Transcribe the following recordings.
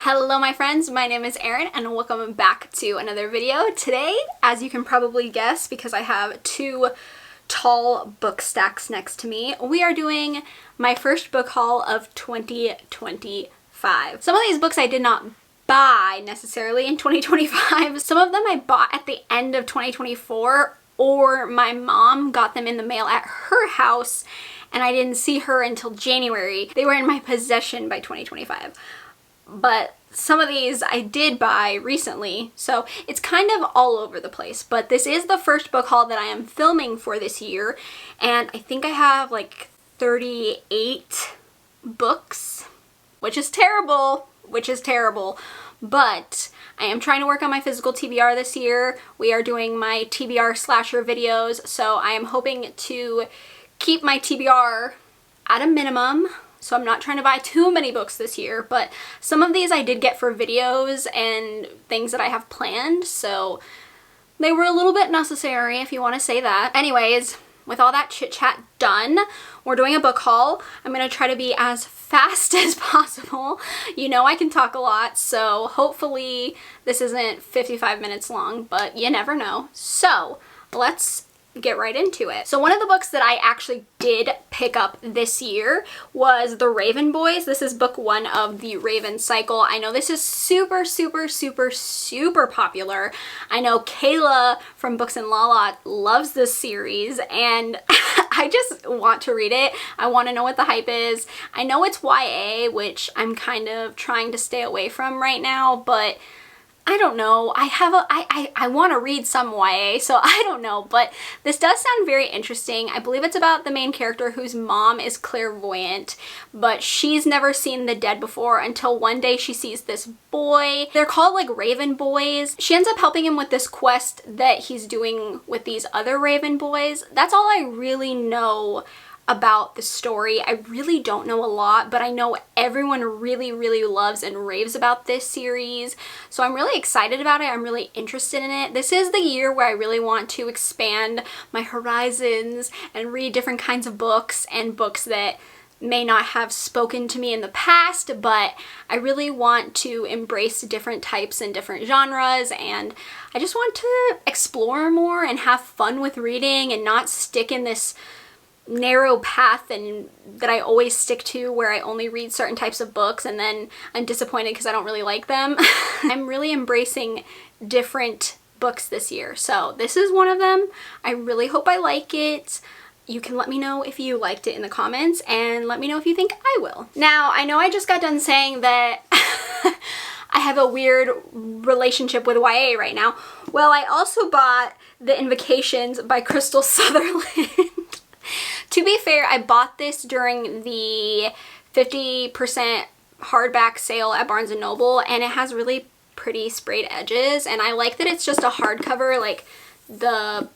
Hello my friends, my name is Erin and welcome back to another video. Today, as you can probably guess because I have two tall book stacks next to me, we are doing my first book haul of 2025. Some of these books I did not buy necessarily in 2025. Some of them I bought at the end of 2024 or my mom got them in the mail at her house and I didn't see her until January. They were in my possession by 2025. But some of these I did buy recently, so it's kind of all over the place. But this is the first book haul that I am filming for this year, and I think I have like 38 books, which is terrible, but I am trying to work on my physical TBR this year. We are doing my TBR slasher videos, so I am hoping to keep my TBR at a minimum. So I'm not trying to buy too many books this year, but some of these I did get for videos and things that I have planned, so they were a little bit necessary if you want to say that. Anyways, with all that chit chat done, we're doing a book haul. I'm going to try to be as fast as possible. You know I can talk a lot, so hopefully this isn't 55 minutes long, but you never know. So let's get right into it. So one of the books that I actually did pick up this year was The Raven Boys. This is book one of the Raven cycle. I know this is super popular. I know Kayla from Books and Lala loves this series and I just want to read it. I want to know what the hype is. I know it's YA, which I'm kind of trying to stay away from right now, but I don't know. I want to read some YA, so I don't know, but this does sound very interesting. I believe it's about the main character whose mom is clairvoyant, but she's never seen the dead before until one day she sees this boy. They're called like Raven Boys. She ends up helping him with this quest that he's doing with these other Raven Boys. That's all I really know about the story. I really don't know a lot, but I know everyone really loves and raves about this series, so I'm really excited about it. I'm really interested in it. This is the year where I really want to expand my horizons and read different kinds of books and books that may not have spoken to me in the past, but I really want to embrace different types and different genres, and I just want to explore more and have fun with reading and not stick in this narrow path and that I always stick to where I only read certain types of books and then I'm disappointed because I don't really like them. I'm really embracing different books this year, so this is one of them. I really hope I like it. You can let me know if you liked it in the comments and let me know if you think I will. Now, I know I just got done saying that I have a weird relationship with YA right now. Well, I also bought The Invocations by Crystal Sutherland. To be fair, I bought this during the 50% hardback sale at Barnes & Noble, and it has really pretty sprayed edges, and I like that it's just a hardcover, like the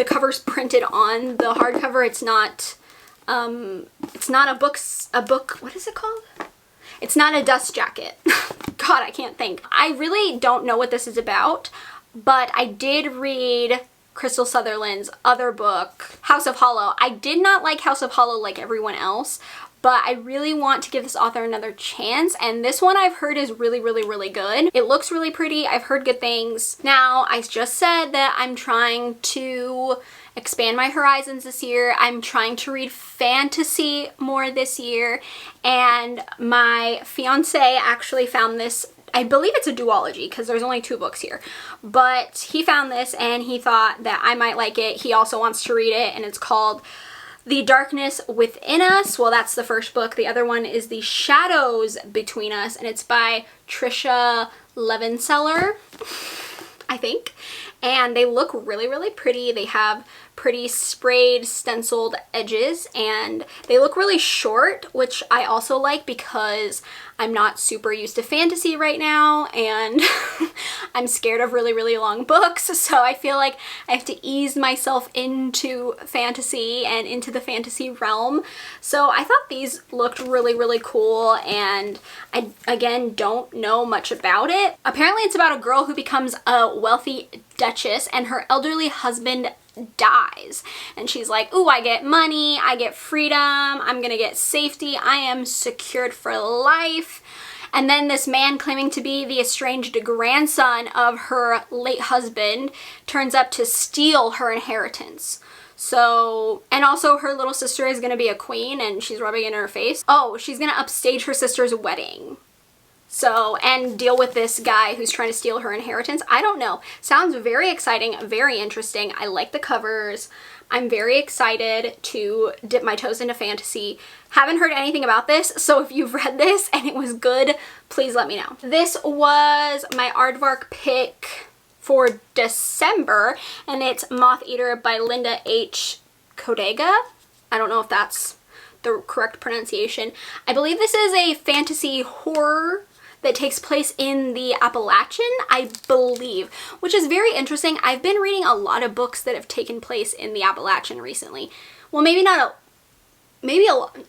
cover's printed on the hardcover. It's not a book, what is it called? It's not a dust jacket. God, I can't think. I really don't know what this is about, but I did read Crystal Sutherland's other book, House of Hollow. I did not like House of Hollow like everyone else, but I really want to give this author another chance, and this one I've heard is really good. It looks really pretty. I've heard good things. Now, I just said that I'm trying to expand my horizons this year. I'm trying to read fantasy more this year, and my fiance actually found this. I believe it's a duology because there's only 2 books here, but he found this and he thought that I might like it. He also wants to read it, and it's called The Darkness Within Us. Well, that's the first book. The other one is The Shadows Between Us, and it's by Trisha Levenseller, I think. And they look really pretty. They have pretty sprayed, stenciled edges, and they look really short, which I also like because I'm not super used to fantasy right now, and I'm scared of really long books, so I feel like I have to ease myself into fantasy and into the fantasy realm. So I thought these looked really cool, and I, again, don't know much about it. Apparently it's about a girl who becomes a wealthy duchess, and her elderly husband dies, and she's like, ooh, I get money, I get freedom, I'm gonna get safety, I am secured for life. And then this man claiming to be the estranged grandson of her late husband turns up to steal her inheritance. So, and also her little sister is going to be a queen and she's rubbing it in her face. Oh, she's going to upstage her sister's wedding. So, and deal with this guy who's trying to steal her inheritance. I don't know. Sounds very exciting, very interesting. I like the covers. I'm very excited to dip my toes into fantasy. Haven't heard anything about this, so if you've read this and it was good, please let me know. This was my Aardvark pick for December, and it's Moth Eater by Linda H. Kodega. I don't know if that's the correct pronunciation. I believe this is a fantasy horror that takes place in the Appalachian, I believe, which is very interesting. I've been reading a lot of books that have taken place in the Appalachian recently. Well, maybe not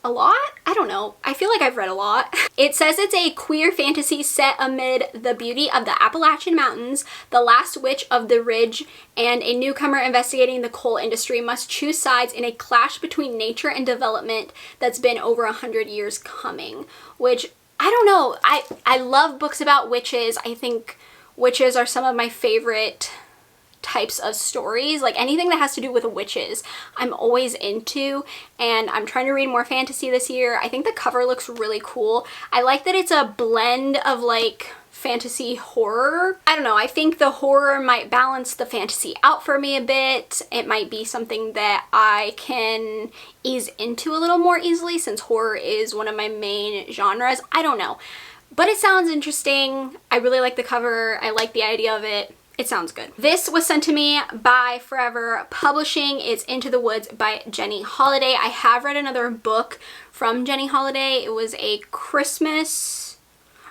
a lot? I don't know. I feel like I've read a lot. It says it's a queer fantasy set amid the beauty of the Appalachian Mountains. The last witch of the ridge and a newcomer investigating the coal industry must choose sides in a clash between nature and development that's been over 100 years coming. Which, I don't know. I love books about witches. I think witches are some of my favorite types of stories. Like anything that has to do with witches I'm always into, and I'm trying to read more fantasy this year. I think the cover looks really cool. I like that it's a blend of like fantasy horror. I don't know, I think the horror might balance the fantasy out for me a bit. It might be something that I can ease into a little more easily since horror is one of my main genres. I don't know, but it sounds interesting. I really like the cover. I like the idea of it. It sounds good. This was sent to me by Forever Publishing. It's Into the Woods by Jenny Holiday. I have read another book from Jenny Holiday. It was a Christmas,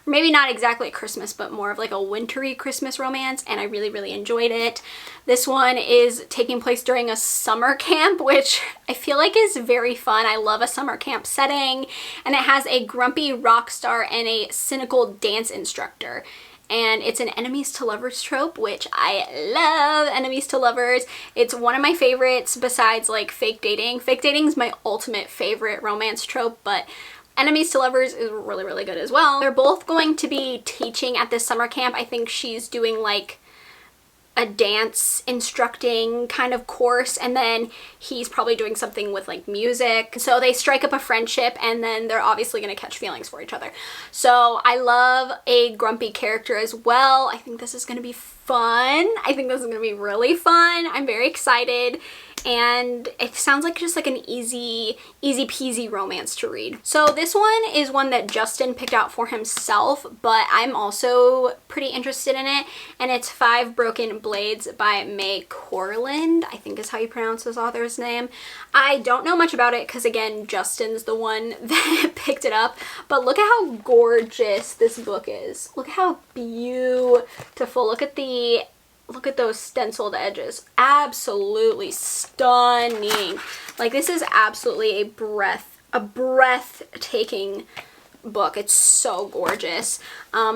maybe not exactly a Christmas, but more of like a wintry Christmas romance, and I really, really enjoyed it. This one is taking place during a summer camp, which I feel like is very fun. I love a summer camp setting, and it has a grumpy rock star and a cynical dance instructor. And it's an enemies to lovers trope, which I love enemies to lovers. It's one of my favorites besides like fake dating. Fake dating is my ultimate favorite romance trope, but enemies to lovers is really, really good as well. They're both going to be teaching at this summer camp. I think she's doing like a dance instructing kind of course, and then he's probably doing something with like music. So they strike up a friendship, and then they're obviously going to catch feelings for each other. So I love a grumpy character as well. I think this is going to be fun. I think this is going to be really fun. I'm very excited. And it sounds like just like an easy peasy romance to read. So this one is one that Justin picked out for himself, but I'm also pretty interested in it, and it's 5 Broken Blades by May Corland, I think is how you pronounce this author's name. I don't know much about it because again, Justin's the one that picked it up, but look at how gorgeous this book is. Look how beautiful. Look at those stenciled edges. Absolutely stunning. Like this is absolutely a breathtaking book. It's so gorgeous.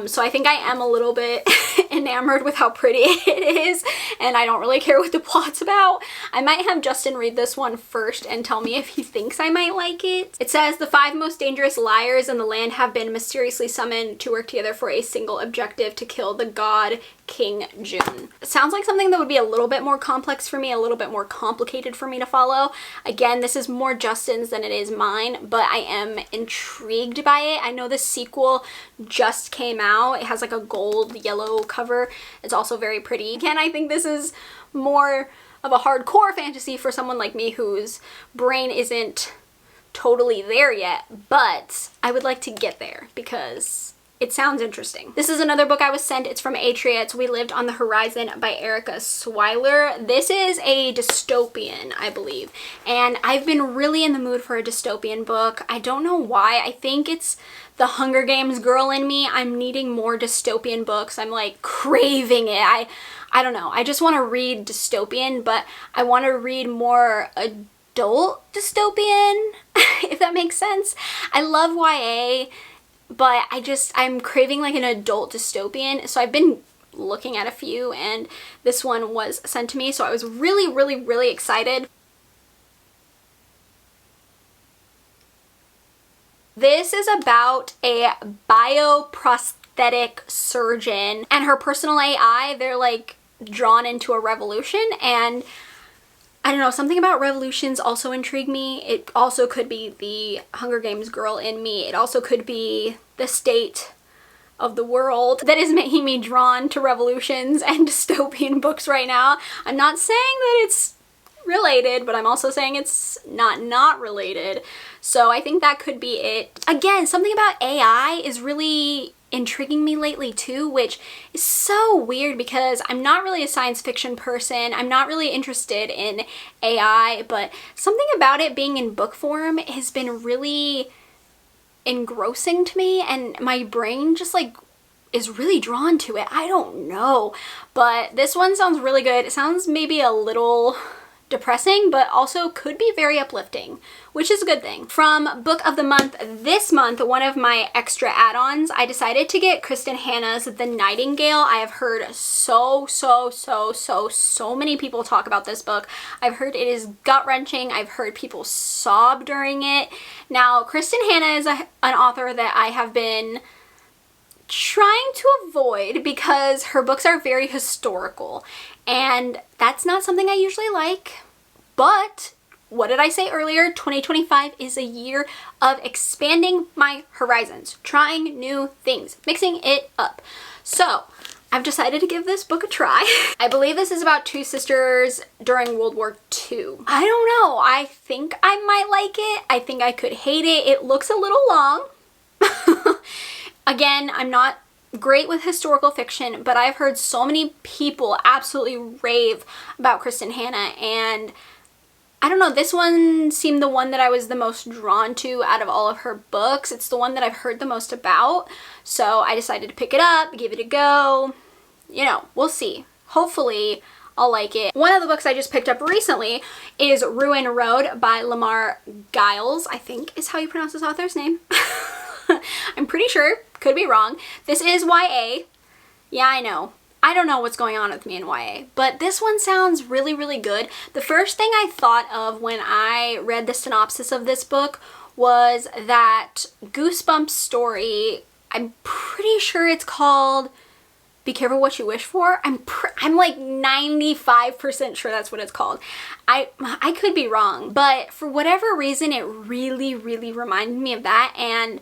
So I think I am a little bit enamored with how pretty it is, and I don't really care what the plot's about. I might have Justin read this one first and tell me if he thinks I might like it. It says the 5 most dangerous liars in the land have been mysteriously summoned to work together for a single objective: to kill the god King June. It sounds like something that would be a little bit more complex for me, a little bit more complicated for me to follow. Again, this is more Justin's than it is mine, but I am intrigued by it. I know the sequel just came out. It has like a gold yellow cover. It's also very pretty. Again, I think this is more of a hardcore fantasy for someone like me whose brain isn't totally there yet, but I would like to get there because it sounds interesting. This is another book I was sent. It's from Atria. It's We Lived on the Horizon by Erica Swiler. This is a dystopian, I believe, and I've been really in the mood for a dystopian book. I don't know why. I think it's the Hunger Games girl in me. I'm needing more dystopian books. I'm like craving it. I don't know. I just want to read dystopian, but I want to read more adult dystopian, if that makes sense. I love YA, but I'm craving like an adult dystopian. So I've been looking at a few, and this one was sent to me. So I was really, really, really excited. This is about a bioprosthetic surgeon and her personal AI. They're like drawn into a revolution, and I don't know, something about revolutions also intrigue me. It also could be the Hunger Games girl in me. It also could be the state of the world that is making me drawn to revolutions and dystopian books right now. I'm not saying that it's related, but I'm also saying it's not related. So I think that could be it. Again, something about AI is really intriguing me lately too, which is so weird because I'm not really a science fiction person. I'm not really interested in AI, but something about it being in book form has been really engrossing to me, and my brain just like is really drawn to it. I don't know, but this one sounds really good. It sounds maybe a little depressing, but also could be very uplifting, which is a good thing. From Book of the Month this month, one of my extra add-ons, I decided to get Kristen Hanna's The Nightingale. I have heard so many people talk about this book. I've heard it is gut-wrenching. I've heard people sob during it. Now, Kristen Hanna is an author that I have been trying to avoid because her books are very historical, and that's not something I usually like. But what did I say earlier? 2025 is a year of expanding my horizons, trying new things, mixing it up. So I've decided to give this book a try. I believe this is about two sisters during World War II. I don't know. I think I might like it. I think I could hate it. It looks a little long. Again, I'm not great with historical fiction, but I've heard so many people absolutely rave about Kristen Hanna, and I don't know, this one seemed the one that I was the most drawn to out of all of her books. It's the one that I've heard the most about, so I decided to pick it up, give it a go. You know, we'll see. Hopefully I'll like it. One of the books I just picked up recently is Ruin Road by Lamar Giles, I think is how you pronounce this author's name. I'm pretty sure, could be wrong. This is YA. Yeah, I know. I don't know what's going on with me in YA, but this one sounds really good. The first thing I thought of when I read the synopsis of this book was that Goosebumps story. I'm pretty sure it's called Be Careful What You Wish For. I'm like 95% sure that's what it's called. I could be wrong, but for whatever reason, it really reminded me of that, and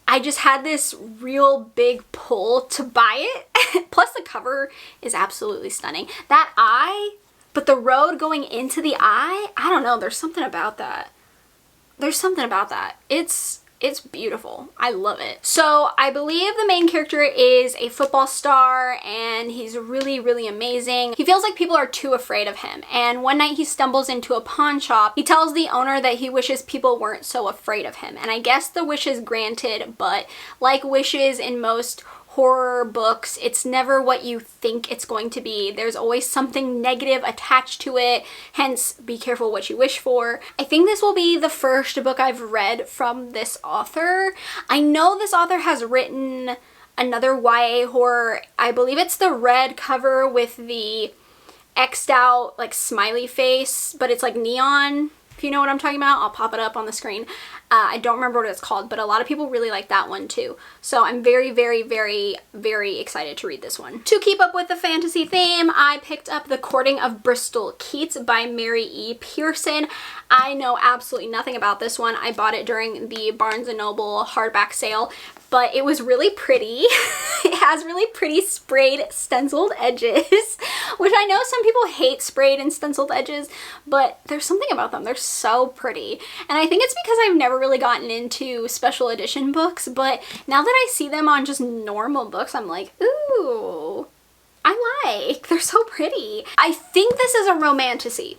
I just had this real big pull to buy it. Plus the cover is absolutely stunning. That eye, but the road going into the eye, I don't know, there's something about that. There's something about that. It's beautiful. I love it. So I believe the main character is a football star, and he's really amazing. He feels like people are too afraid of him, and one night he stumbles into a pawn shop. He tells the owner that he wishes people weren't so afraid of him, and I guess the wish is granted, but like wishes in most horror books, it's never what you think it's going to be. There's always something negative attached to it, hence be careful what you wish for. I think this will be the first book I've read from this author. I know this author has written another YA horror. I believe it's the red cover with the X'd out like smiley face, but it's like neon. If you know what I'm talking about, I'll pop it up on the screen. I don't remember what it's called, but a lot of people really like that one too. So I'm very excited to read this one. To keep up with the fantasy theme, I picked up The Courting of Bristol Keats by Mary E. Pearson. I know absolutely nothing about this one. I bought it during the Barnes & Noble hardback sale, but it was really pretty. It has really pretty sprayed stenciled edges, which I know some people hate sprayed and stenciled edges, but there's something about them. They're so pretty. And I think it's because I've never really gotten into special edition books, but now that I see them on just normal books, I'm like, ooh, they're so pretty. I think this is a romantasy.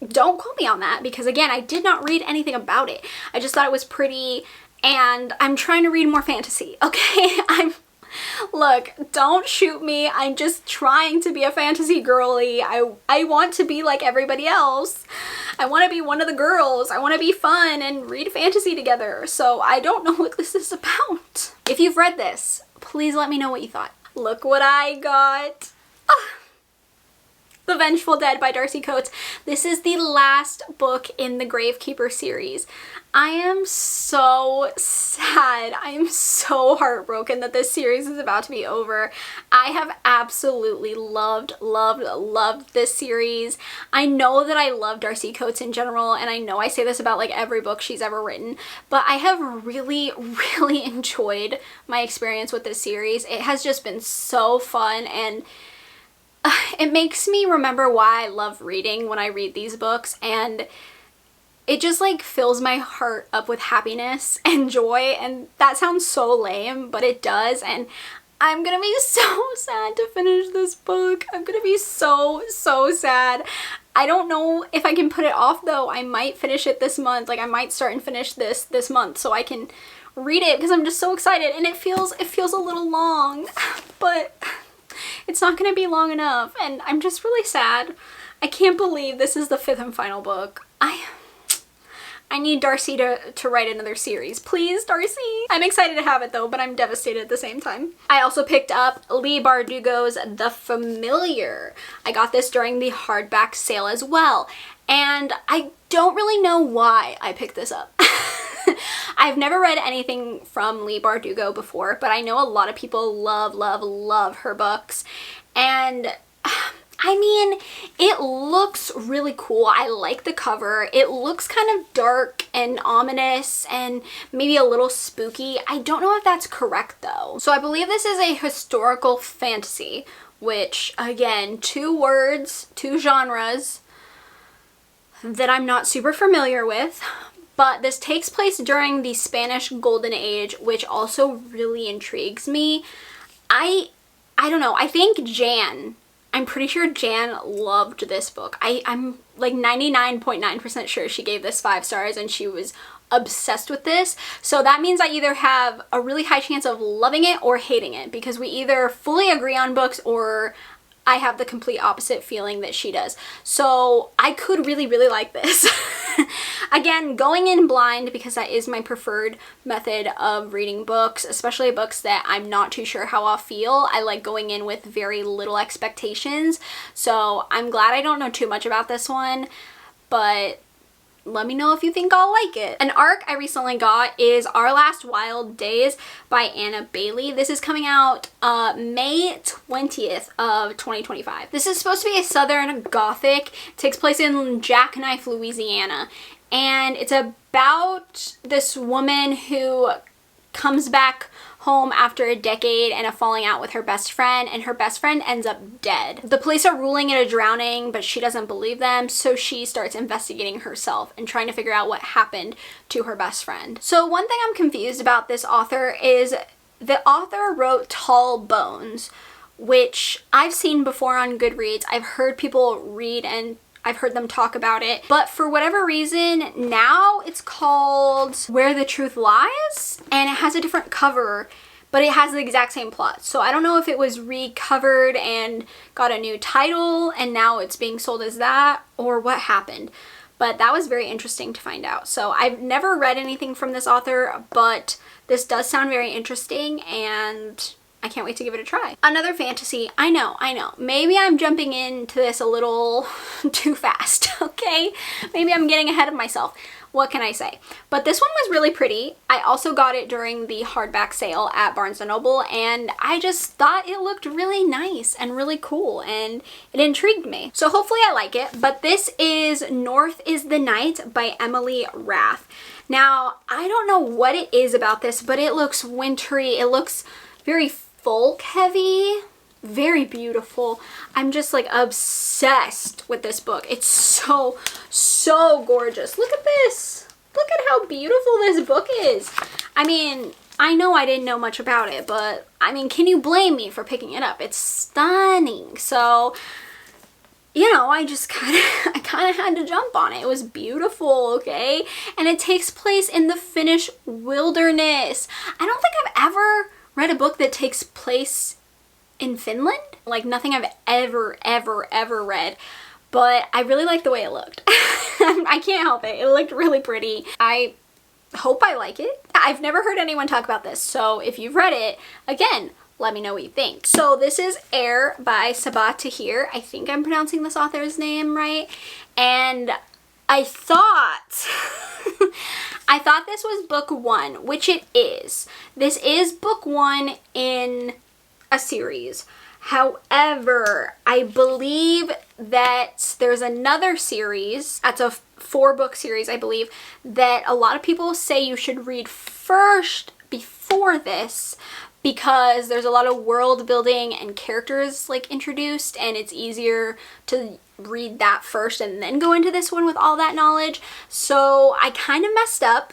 Don't quote me on that, because again, I did not read anything about it. I just thought it was pretty, and I'm trying to read more fantasy, okay? Look, don't shoot me. I'm just trying to be a fantasy girly. I want to be like everybody else. I want to be one of the girls. I want to be fun and read fantasy together. So I don't know what this is about. If you've read this, please let me know what you thought. Look what I got. The Vengeful Dead by Darcy Coates. This is the last book in the Gravekeeper series. I am so sad. I am so heartbroken that this series is about to be over. I have absolutely loved this series. I know that I love Darcy Coates in general, and I know I say this about like every book she's ever written, but I have really enjoyed my experience with this series. It has just been so fun, and it makes me remember why I love reading when I read these books, and it just like fills my heart up with happiness and joy, and that sounds so lame, but it does, and I'm gonna be so sad to finish this book. I'm gonna be so sad. I don't know if I can put it off though. I might finish it this month. Like I might start and finish this month so I can read it because I'm just so excited, and it feels a little long, but it's not gonna be long enough, and I'm just really sad. I can't believe this is the 5th and final book. I need Darcy to write another series. Please, Darcy! I'm excited to have it though, but I'm devastated at the same time. I also picked up Leigh Bardugo's The Familiar. I got this during the hardback sale as well, and I don't really know why I picked this up. I've never read anything from Leigh Bardugo before, but I know a lot of people love her books, and I mean, it looks really cool. I like the cover. It looks kind of dark and ominous and maybe a little spooky. I don't know if that's correct though. So I believe this is a historical fantasy, which again, 2 words, 2 genres that I'm not super familiar with. But this takes place during the Spanish Golden Age, which also really intrigues me. I don't know. I think I'm pretty sure Jan loved this book. I'm like 99.9% sure she gave this 5 stars and she was obsessed with this. So that means I either have a really high chance of loving it or hating it, because we either fully agree on books or I have the complete opposite feeling that she does. So I could really like this. Again, going in blind, because that is my preferred method of reading books, especially books that I'm not too sure how I'll feel. I like going in with very little expectations. So I'm glad I don't know too much about this one, but let me know if you think I'll like it. An arc I recently got is Our Last Wild Days by Anna Bailey. This is coming out May 20th of 2025. This is supposed to be a Southern Gothic. It takes place in Jackknife, Louisiana. And it's about this woman who comes back home after a decade and a falling out with her best friend, and her best friend ends up dead. The police are ruling it a drowning, but she doesn't believe them, so she starts investigating herself and trying to figure out what happened to her best friend. So one thing I'm confused about this author is the author wrote Tall Bones, which I've seen before on Goodreads. I've heard people read and I've heard them talk about it, but for whatever reason now it's called Where the Truth Lies, and it has a different cover, but it has the exact same plot. So I don't know if it was recovered and got a new title and now it's being sold as that, or what happened. But that was very interesting to find out. So I've never read anything from this author, but this does sound very interesting and I can't wait to give it a try. Another fantasy, I know. Maybe I'm jumping into this a little too fast, okay? Maybe I'm getting ahead of myself. What can I say? But this one was really pretty. I also got it during the hardback sale at Barnes & Noble, and I just thought it looked really nice and really cool, and it intrigued me. So hopefully I like it. But this is North is the Night by Emily Rath. Now, I don't know what it is about this, but it looks wintry. It looks very folk heavy, very beautiful. I'm just like obsessed with this book. It's so gorgeous. Look at this. Look at how beautiful this book is. I mean, I know I didn't know much about it, but I mean, can you blame me for picking it up? It's stunning. So, you know, I kind of had to jump on it. It was beautiful, okay? And it takes place in the Finnish wilderness. I don't think I've ever read a book that takes place in Finland. Like nothing I've ever read, but I really like the way it looked. I can't help it. It looked really pretty. I hope I like it. I've never heard anyone talk about this, so if you've read it, again, let me know what you think. So this is Air by Sabaa Tahir. I think I'm pronouncing this author's name right. And I thought I thought this was book 1, which it is. This is book 1 in a series. However, I believe that there's another series, that's a 4-book series, I believe, that a lot of people say you should read first before this, because there's a lot of world building and characters like introduced, and it's easier to read that first and then go into this one with all that knowledge. So I kind of messed up.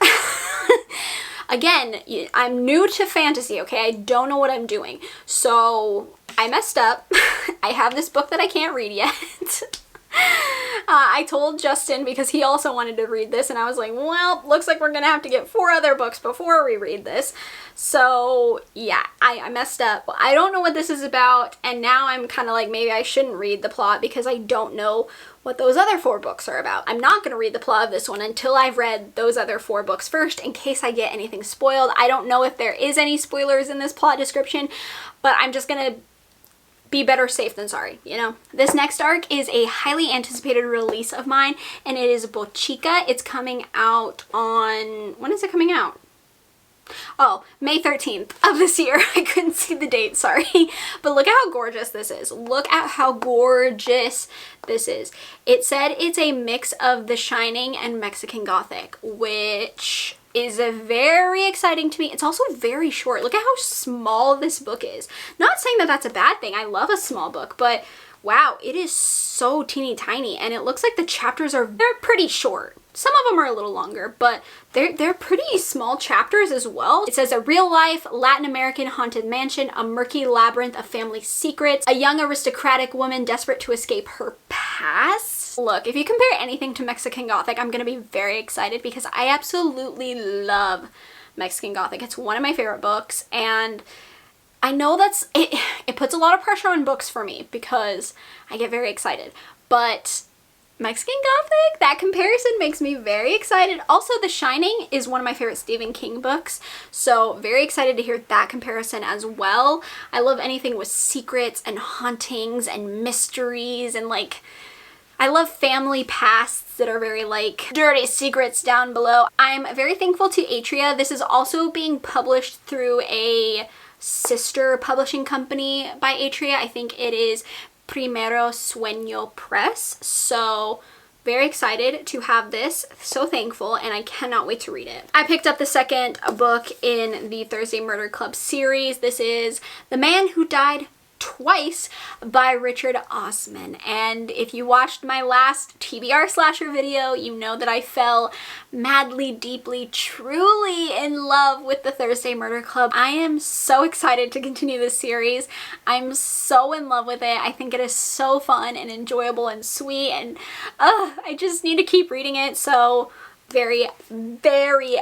Again, I'm new to fantasy, okay? I don't know what I'm doing. So I messed up. I have this book that I can't read yet. I told Justin, because he also wanted to read this, and I was like, well, looks like we're gonna have to get 4 other books before we read this. So yeah, I messed up. I don't know what this is about, and now I'm kind of like, maybe I shouldn't read the plot because I don't know what those other 4 books are about. I'm not gonna read the plot of this one until I've read those other 4 books first, in case I get anything spoiled. I don't know if there is any spoilers in this plot description, but I'm just gonna be better safe than sorry, you know? This next arc is a highly anticipated release of mine, and it is Bochica. It's coming out on, when is it coming out? Oh, May 13th of this year. I couldn't see the date, sorry. But look at how gorgeous this is. Look at how gorgeous this is. It said it's a mix of The Shining and Mexican Gothic, which is very exciting to me. It's also very short. Look at how small this book is. Not saying that that's a bad thing. I love a small book, but wow, it is so teeny tiny, and it looks like the chapters they're pretty short. Some of them are a little longer, but they're pretty small chapters as well. It says a real-life Latin American haunted mansion, a murky labyrinth of family secrets, a young aristocratic woman desperate to escape her past. Look, if you compare anything to Mexican Gothic, I'm gonna be very excited because I absolutely love Mexican Gothic. It's one of my favorite books, and I know that's it puts a lot of pressure on books for me because I get very excited, but Mexican Gothic, that comparison makes me very excited. Also, The Shining is one of my favorite Stephen King books, so very excited to hear that comparison as well. I love anything with secrets and hauntings and mysteries, and like, I love family pasts that are very like dirty secrets down below. I'm very thankful to Atria. This is also being published through a sister publishing company by Atria. I think it is Primero Sueño Press. So very excited to have this, so thankful, and I cannot wait to read it. I picked up the second book in the Thursday Murder Club series. This is The Man Who Died Twice by Richard Osman, and if you watched my last TBR slasher video, you know that I fell madly, deeply, truly in love with the Thursday Murder Club. I am so excited to continue this series. I'm so in love with it. I think it is so fun and enjoyable and sweet, and I just need to keep reading it. So very, very,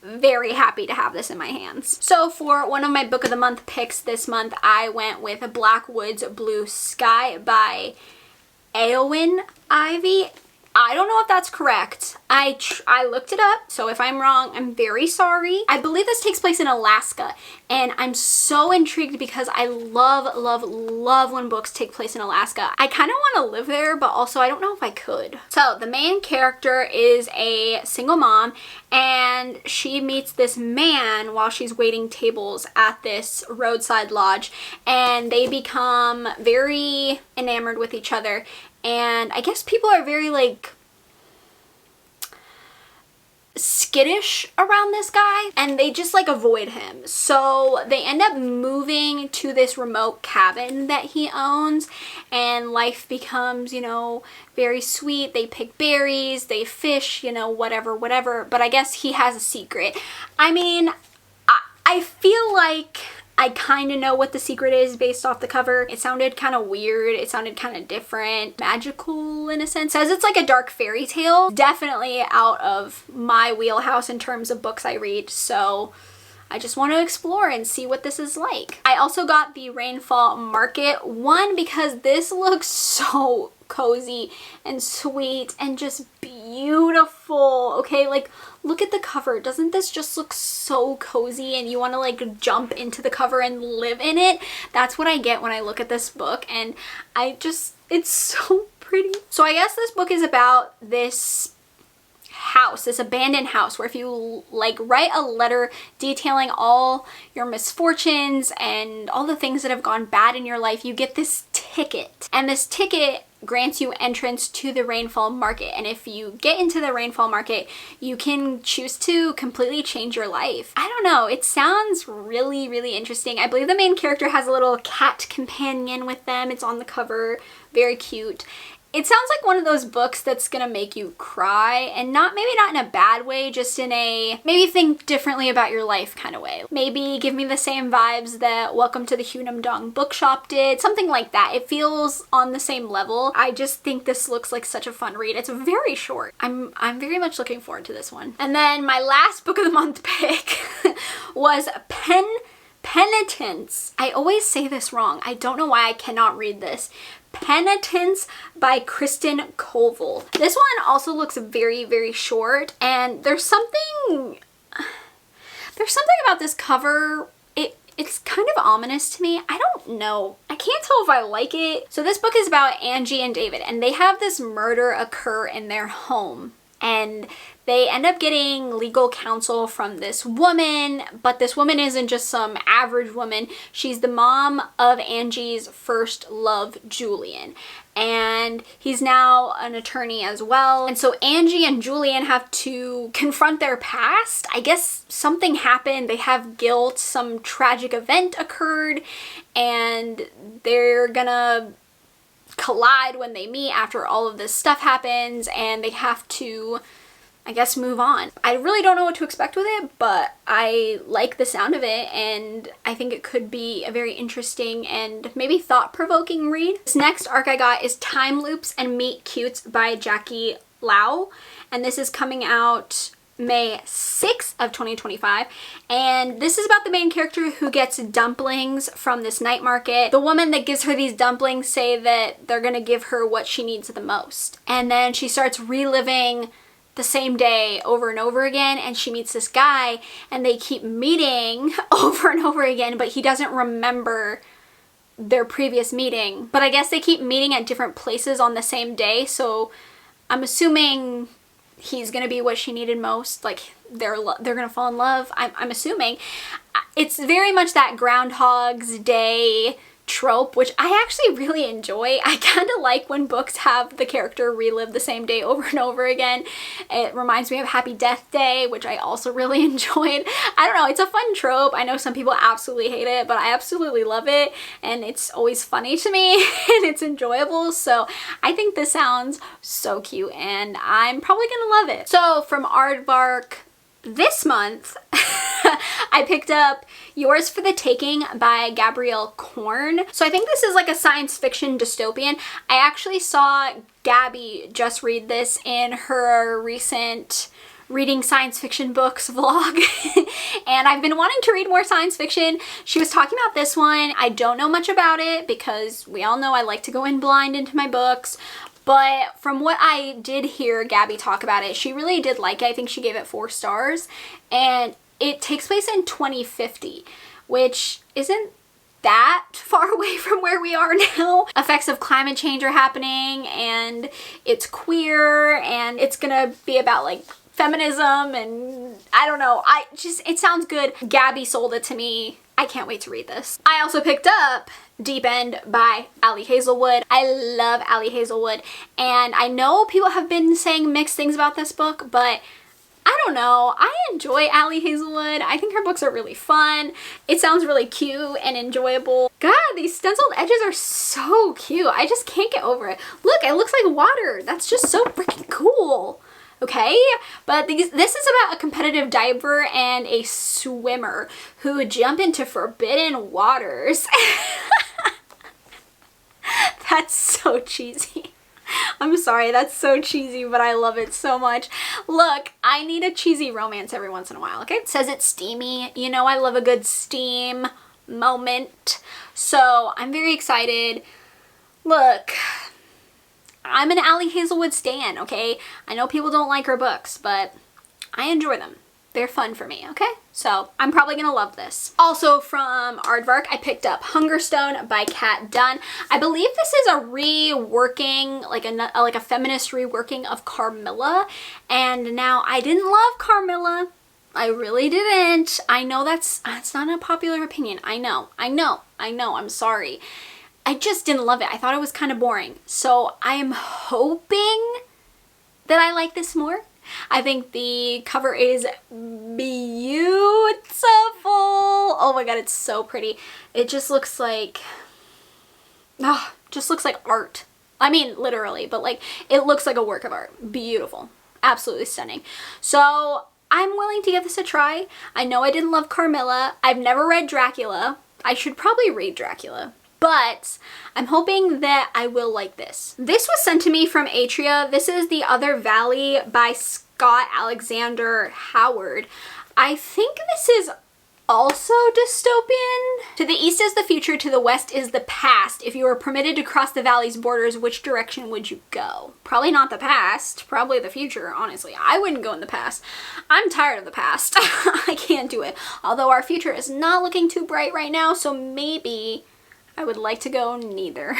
very happy to have this in my hands. So for one of my book of the month picks this month, I went with Blackwood's Blue Sky by Eowyn Ivy. I don't know if that's correct. I looked it up, so if I'm wrong, I'm very sorry. I believe this takes place in Alaska, and I'm so intrigued because I love, love, love when books take place in Alaska. I kind of want to live there, but also I don't know if I could. So the main character is a single mom, and she meets this man while she's waiting tables at this roadside lodge, and they become very enamored with each other. And I guess people are very like skittish around this guy, and they just like avoid him. So they end up moving to this remote cabin that he owns, and life becomes, you know, very sweet. They pick berries, they fish, you know, whatever, whatever. But I guess he has a secret. I mean, I feel like I kind of know what the secret is based off the cover. It sounded kind of weird. It sounded kind of different. Magical in a sense. It says it's like a dark fairy tale. Definitely out of my wheelhouse in terms of books I read. So I just want to explore and see what this is like. I also got the Rainfall Market one because this looks so cozy and sweet and just beautiful. beautiful, okay? Like, look at the cover. Doesn't this just look so cozy and you want to like jump into the cover and live in it? That's what I get when I look at this book, and it's so pretty. So I guess this book is about this house, this abandoned house, where if you like write a letter detailing all your misfortunes and all the things that have gone bad in your life, you get this ticket, and this ticket grants you entrance to the Rainfall Market. And if you get into the Rainfall Market, you can choose to completely change your life. I don't know, it sounds really, really interesting. I believe the main character has a little cat companion with them. It's on the cover, very cute. It sounds like one of those books that's gonna make you cry, and maybe not in a bad way, just in a maybe think differently about your life kind of way. Maybe give me the same vibes that Welcome to the Hunam Dong Bookshop did, something like that. It feels on the same level. I just think this looks like such a fun read. It's very short. I'm very much looking forward to this one. And then my last book of the month pick was Penitence. I always say this wrong. I don't know why I cannot read this. Penitence by Kristen Colville. This one also looks very, very short, and there's something about this cover. It's kind of ominous to me. I don't know. I can't tell if I like it. So this book is about Angie and David, and they have this murder occur in their home. And they end up getting legal counsel from this woman, but this woman isn't just some average woman. She's the mom of Angie's first love, Julian. And he's now an attorney as well. And so Angie and Julian have to confront their past. I guess something happened. They have guilt. Some tragic event occurred, and they're gonna collide when they meet after all of this stuff happens, and they have to, I guess, move on. I really don't know what to expect with it, but I like the sound of it, and I think it could be a very interesting and maybe thought-provoking read. This next arc I got is Time Loops and Meet Cutes by Jackie Lau, and this is coming out May 6th of 2025, and this is about the main character who gets dumplings from this night market. The woman that gives her these dumplings say that they're gonna give her what she needs the most, and then she starts reliving the same day over and over again, and she meets this guy, and they keep meeting over and over again, but he doesn't remember their previous meeting. But I guess they keep meeting at different places on the same day, so I'm assuming he's gonna be what she needed most. Like, they're gonna fall in love. I'm assuming. It's very much that Groundhog's Day trope, which I actually really enjoy. I kind of like when books have the character relive the same day over and over again. It reminds me of Happy Death Day, which I also really enjoyed. I don't know, it's a fun trope. I know some people absolutely hate it, but I absolutely love it, and it's always funny to me and it's enjoyable. So I think this sounds so cute, and I'm probably gonna love it. So from Aardvark this month, I picked up Yours for the Taking by Gabrielle Korn. So I think this is like a science fiction dystopian. I actually saw Gabby just read this in her recent reading science fiction books vlog and I've been wanting to read more science fiction. She was talking about this one. I don't know much about it because we all know I like to go in blind into my books. But from what I did hear Gabby talk about it, she really did like it. I think she gave it 4 stars. And it takes place in 2050, which isn't that far away from where we are now. Effects of climate change are happening, and it's queer, and it's gonna be about like feminism, and I don't know. It sounds good. Gabby sold it to me. I can't wait to read this. I also picked up Deep End by Ali Hazelwood. I love Ali Hazelwood, and I know people have been saying mixed things about this book, but I don't know. I enjoy Ali Hazelwood. I think her books are really fun. It sounds really cute and enjoyable. God, these stenciled edges are so cute. I just can't get over it. Look, it looks like water. That's just so freaking cool. Okay, but this is about a competitive diver and a swimmer who jump into forbidden waters. That's so cheesy. I'm sorry, that's so cheesy, but I love it so much. Look, I need a cheesy romance every once in a while, okay? It says it's steamy. You know I love a good steam moment. So I'm very excited. Look, I'm an Ali Hazelwood stan, okay? I know people don't like her books, but I enjoy them. They're fun for me, okay? So I'm probably gonna love this. Also from Aardvark, I picked up Hungerstone by Kat Dunn. I believe this is a reworking, like a feminist reworking of Carmilla. And now I didn't love Carmilla. I really didn't. I know that's not a popular opinion. I know, I'm sorry. I just didn't love it. I thought it was kind of boring. So I am hoping that I like this more. I think the cover is beautiful. Oh my god, it's so pretty. It just looks like, just looks like art. I mean, literally, but like, it looks like a work of art. Beautiful. Absolutely stunning. So I'm willing to give this a try. I know I didn't love Carmilla. I've never read Dracula. I should probably read Dracula. But I'm hoping that I will like this. This was sent to me from Atria. This is The Other Valley by Scott Alexander Howard. I think this is also dystopian. To the east is the future, to the west is the past. If you were permitted to cross the valley's borders, which direction would you go? Probably not the past, probably the future, honestly. I wouldn't go in the past. I'm tired of the past. I can't do it. Although our future is not looking too bright right now, so maybe I would like to go neither.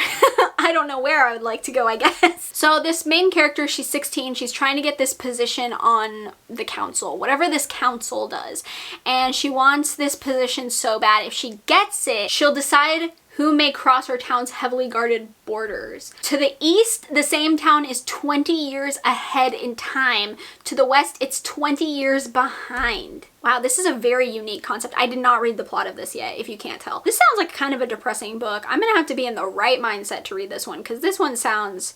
I don't know where I would like to go, I guess. So this main character, she's 16. She's trying to get this position on the council, whatever this council does. And she wants this position so bad. If she gets it, she'll decide who may cross her town's heavily guarded borders. To the east, the same town is 20 years ahead in time. To the west, it's 20 years behind. Wow, this is a very unique concept. I did not read the plot of this yet, if you can't tell. This sounds like kind of a depressing book. I'm gonna have to be in the right mindset to read this one, because this one sounds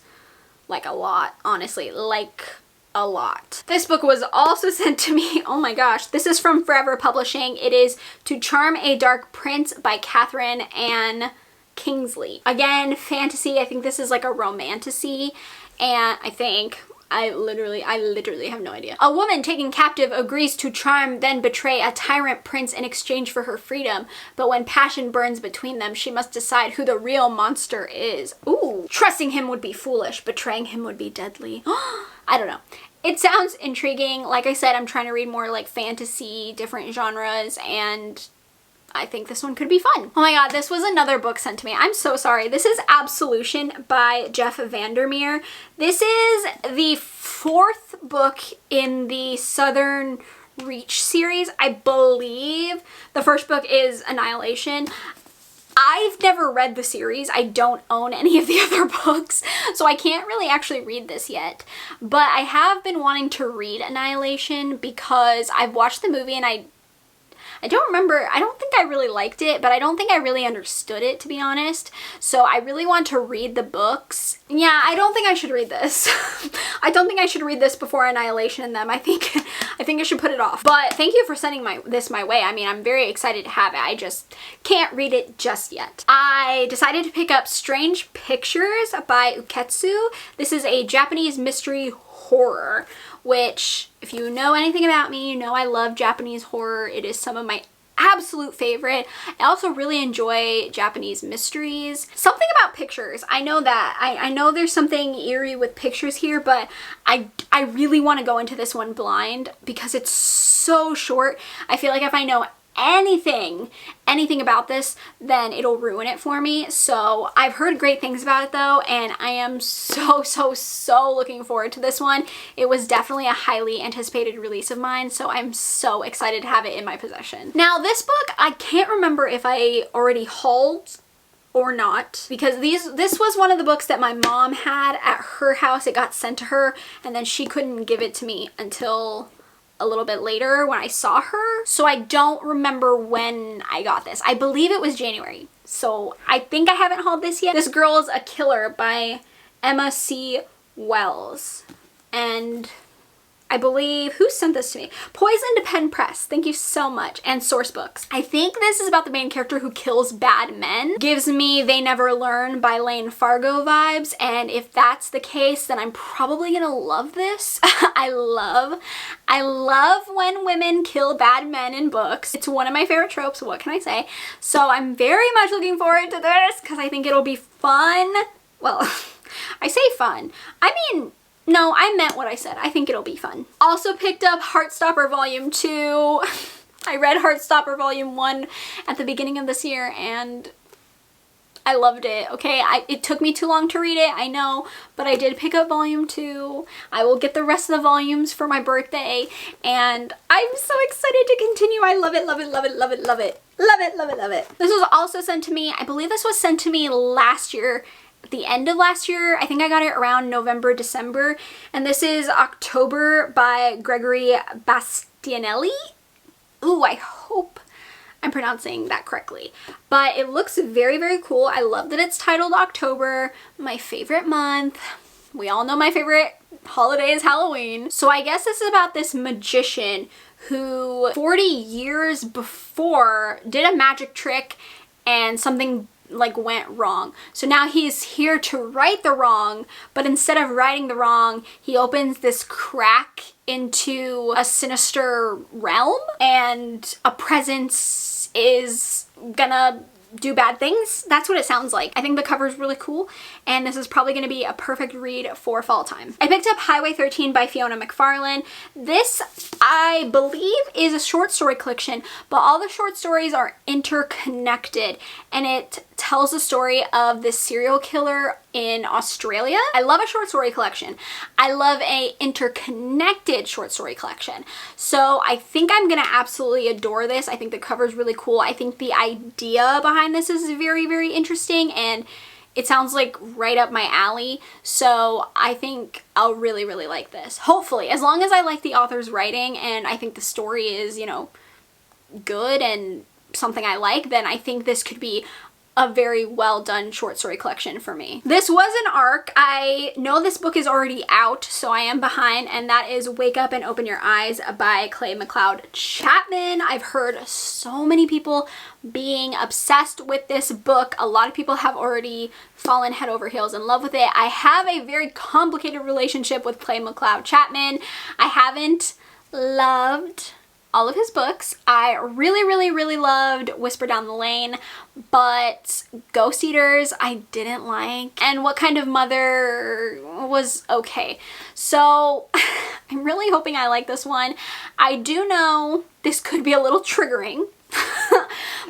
like a lot, honestly, like a lot. This book was also sent to me, oh my gosh, this is from Forever Publishing. It is To Charm a Dark Prince by Catherine Ann Kingsley. Again, fantasy. I think this is like a romantasy, and I literally have no idea. A woman taken captive agrees to charm, then betray a tyrant prince in exchange for her freedom. But when passion burns between them, she must decide who the real monster is. Ooh. Trusting him would be foolish. Betraying him would be deadly. I don't know. It sounds intriguing. Like I said, I'm trying to read more like fantasy, different genres, and I think this one could be fun. Oh my god, this was another book sent to me. I'm so sorry. This is Absolution by Jeff Vandermeer. This is the 4th book in the Southern Reach series, I believe. The first book is Annihilation. I've never read the series. I don't own any of the other books, so I can't really actually read this yet. But I have been wanting to read Annihilation because I've watched the movie and I don't remember, I don't think I really liked it, but I don't think I really understood it, to be honest. So I really want to read the books. Yeah, I don't think I should read this. I don't think I should read this before Annihilation and them. I think I should put it off. But thank you for sending this my way. I mean, I'm very excited to have it. I just can't read it just yet. I decided to pick up Strange Pictures by Uketsu. This is a Japanese mystery horror, which, if you know anything about me, you know I love Japanese horror. It is some of my absolute favorite. I also really enjoy Japanese mysteries. Something about pictures. I know that. I know there's something eerie with pictures here, but I really want to go into this one blind because it's so short. I feel like if I know anything about this, then it'll ruin it for me. So I've heard great things about it though, and I am so looking forward to this one. It was definitely a highly anticipated release of mine, so I'm so excited to have it in my possession. Now this book, I can't remember if I already hauled or not, because this was one of the books that my mom had at her house. It got sent to her, and then she couldn't give it to me until a little bit later when I saw her. So I don't remember when I got this. I believe it was January. So I think I haven't hauled this yet. This Girl's a Killer by Emma C. Wells. And I believe, who sent this to me? Poison to Pen Press. Thank you so much. And Source Books. I think this is about the main character who kills bad men. Gives me They Never Learn by Lane Fargo vibes. And if that's the case, then I'm probably gonna love this. I love when women kill bad men in books. It's one of my favorite tropes, what can I say? So I'm very much looking forward to this because I think it'll be fun. Well, I say fun. I mean, no, I meant what I said. I think it'll be fun. Also picked up Heartstopper Volume 2. I read Heartstopper Volume 1 at the beginning of this year and I loved it, okay? It took me too long to read it, I know, but I did pick up Volume 2. I will get the rest of the volumes for my birthday, and I'm so excited to continue. I love it, love it, love it, love it, love it. Love it, love it, love it. This was also sent to me, I believe this was sent to me last year, at the end of last year. I think I got it around November, December, and this is October by Gregory Bastianelli. Ooh, I hope I'm pronouncing that correctly, but it looks very, very cool. I love that it's titled October, my favorite month. We all know my favorite holiday is Halloween. So I guess this is about this magician who 40 years before did a magic trick and something like went wrong. So now he's here to right the wrong, but instead of righting the wrong, he opens this crack into a sinister realm and a presence is gonna do bad things. That's what it sounds like. I think the cover is really cool and this is probably going to be a perfect read for fall time. I picked up Highway 13 by Fiona McFarlane. This, I believe, is a short story collection, but all the short stories are interconnected and it tells the story of this serial killer in Australia. I love a short story collection. I love a interconnected short story collection. So I think I'm gonna absolutely adore this. I think the cover is really cool. I think the idea behind this is very, very interesting and it sounds like right up my alley. So I think I'll really, really like this. Hopefully, as long as I like the author's writing and I think the story is, you know, good and something I like, then I think this could be a very well done short story collection for me. This was an ARC. I know this book is already out, so I am behind, and that is Wake Up and Open Your Eyes by Clay McLeod Chapman. I've heard so many people being obsessed with this book. A lot of people have already fallen head over heels in love with it. I have a very complicated relationship with Clay McLeod Chapman. I haven't loved all of his books. I really, really, really loved Whisper Down the Lane, but Ghost Eaters I didn't like, and What Kind of Mother was okay. So I'm really hoping I like this one. I do know this could be a little triggering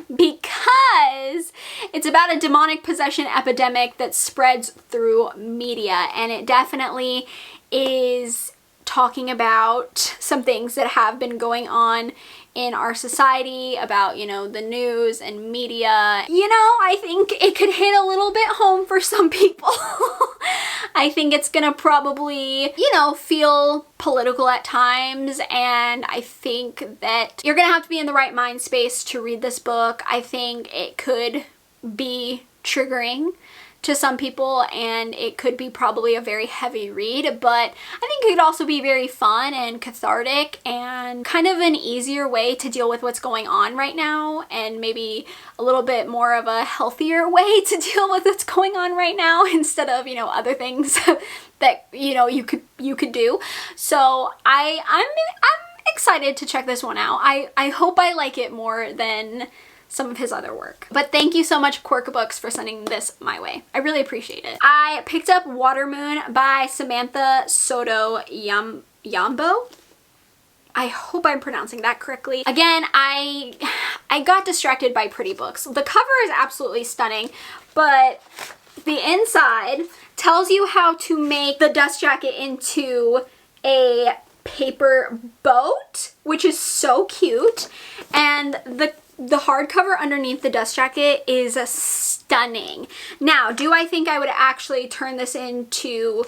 because it's about a demonic possession epidemic that spreads through media, and it definitely is talking about some things that have been going on in our society about, you know, the news and media. You know, I think it could hit a little bit home for some people. I think it's gonna probably, you know, feel political at times, and I think that you're gonna have to be in the right mind space to read this book. I think it could be triggering to some people and it could be probably a very heavy read, but I think it could also be very fun and cathartic and kind of an easier way to deal with what's going on right now, and maybe a little bit more of a healthier way to deal with what's going on right now instead of, you know, other things that, you know, you could do. So I'm excited to check this one out. I hope I like it more than some of his other work. But thank you so much, Quirk Books, for sending this my way. I really appreciate it. I picked up Watermoon by Samantha Soto Yambo. I hope I'm pronouncing that correctly. Again, I got distracted by pretty books. The cover is absolutely stunning, but the inside tells you how to make the dust jacket into a paper boat, which is so cute, and the hardcover underneath the dust jacket is stunning. Now, do I think I would actually turn this into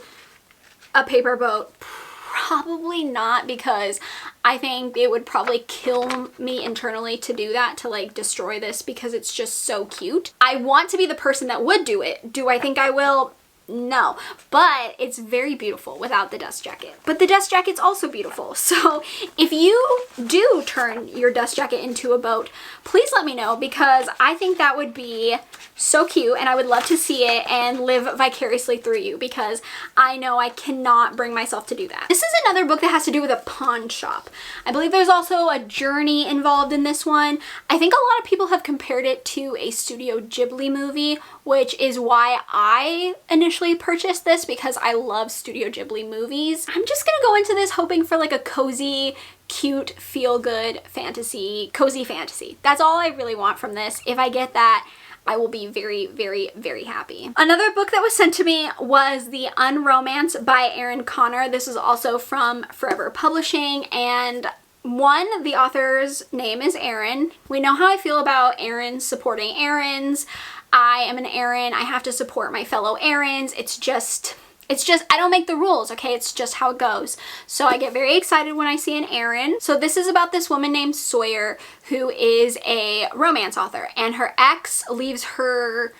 a paper boat? Probably not, because I think it would probably kill me internally to do that, to like destroy this, because it's just so cute. I want to be the person that would do it. Do I think I will? No, but it's very beautiful without the dust jacket. But the dust jacket's also beautiful. So if you do turn your dust jacket into a boat, please let me know, because I think that would be so cute and I would love to see it and live vicariously through you, because I know I cannot bring myself to do that. This is another book that has to do with a pawn shop. I believe there's also a journey involved in this one. I think a lot of people have compared it to a Studio Ghibli movie, which is why I initially purchased this, because I love Studio Ghibli movies. I'm just gonna go into this hoping for like a cozy, cute, feel-good fantasy, cozy fantasy. That's all I really want from this. If I get that, I will be very, very, very happy. Another book that was sent to me was The Unromance by Erin Connor. This is also from Forever Publishing, and the author's name is Erin. We know how I feel about Erins supporting Erins. I am an Erin. I have to support my fellow Erins. It's just, I don't make the rules, okay? It's just how it goes. So I get very excited when I see an Erin. So this is about this woman named Sawyer, who is a romance author, and her ex leaves her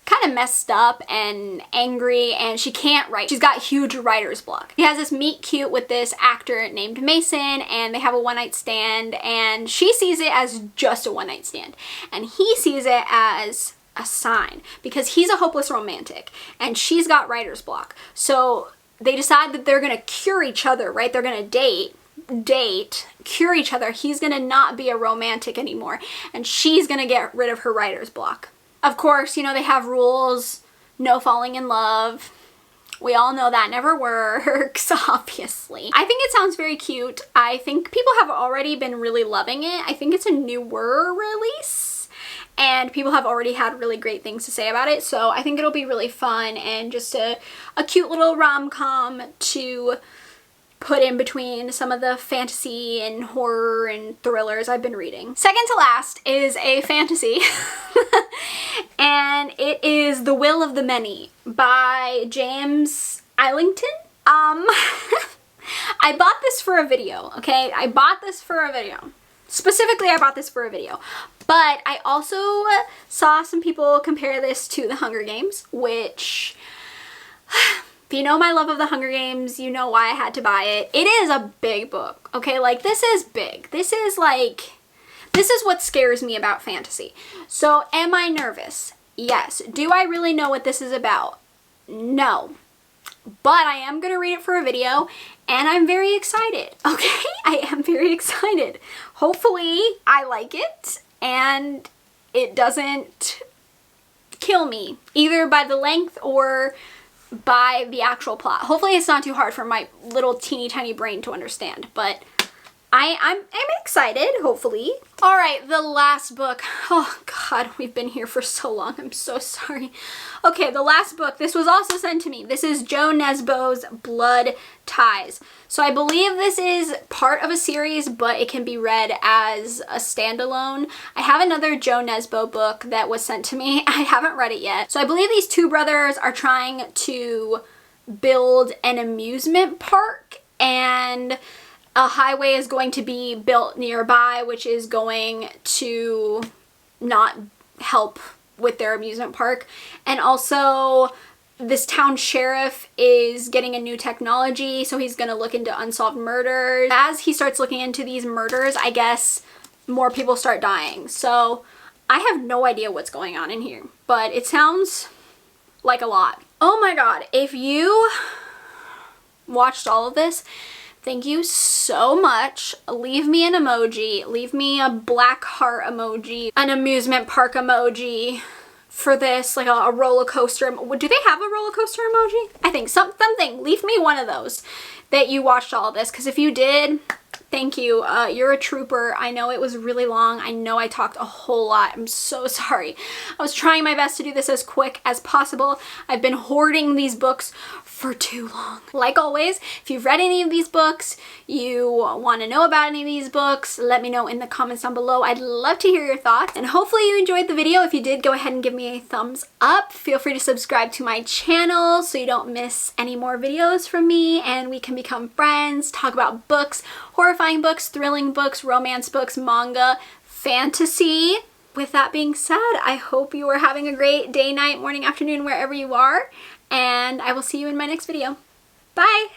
kind of messed up and angry, and she can't write. She's got huge writer's block. She has this meet cute with this actor named Mason, and they have a one-night stand, and she sees it as just a one-night stand, and he sees it as a sign, because he's a hopeless romantic and she's got writer's block. So they decide that they're gonna cure each other, right? They're gonna cure each other. He's gonna not be a romantic anymore, and she's gonna get rid of her writer's block. Of course, you know, they have rules, no falling in love. We all know that never works, obviously. I think it sounds very cute. I think people have already been really loving it. I think it's a newer release, and people have already had really great things to say about it. So I think it'll be really fun and just a cute little rom-com to put in between some of the fantasy and horror and thrillers I've been reading. Second to last is a fantasy, and it is The Will of the Many by James Islington. I bought this for a video, okay? I bought this for a video. Specifically, I bought this for a video. But I also saw some people compare this to The Hunger Games, which... If you know my love of The Hunger Games, you know why I had to buy it. It is a big book, okay? Like, this is big. This is what scares me about fantasy. So, am I nervous? Yes. Do I really know what this is about? No. But I am gonna read it for a video, and I'm very excited, okay? I am very excited. Hopefully, I like it, and it doesn't kill me, either by the length or by the actual plot. Hopefully it's not too hard for my little teeny tiny brain to understand, but I'm excited, hopefully. All right, the last book. Oh God, we've been here for so long. I'm so sorry. Okay, the last book. This was also sent to me. This is Joe Nesbo's Blood Ties. So I believe this is part of a series, but it can be read as a standalone. I have another Joe Nesbo book that was sent to me. I haven't read it yet. So I believe these two brothers are trying to build an amusement park, and a highway is going to be built nearby, which is going to not help with their amusement park. And also, this town sheriff is getting a new technology, so he's gonna look into unsolved murders. As he starts looking into these murders, I guess more people start dying. So I have no idea what's going on in here, but it sounds like a lot. Oh my God, if you watched all of this, thank you so much. Leave me an emoji. Leave me a black heart emoji, an amusement park emoji for this, like a roller coaster. Do they have a roller coaster emoji? I think something. Leave me one of those that you watched all of this, because if you did, thank you. You're a trooper. I know it was really long. I know I talked a whole lot. I'm so sorry. I was trying my best to do this as quick as possible. I've been hoarding these books for too long. Like always, if you've read any of these books, you want to know about any of these books, let me know in the comments down below. I'd love to hear your thoughts, and hopefully you enjoyed the video. If you did, go ahead and give me a thumbs up. Feel free to subscribe to my channel so you don't miss any more videos from me, and we can become friends, talk about books, horrifying books, thrilling books, romance books, manga, fantasy. With that being said, I hope you are having a great day, night, morning, afternoon, wherever you are, and I will see you in my next video. Bye!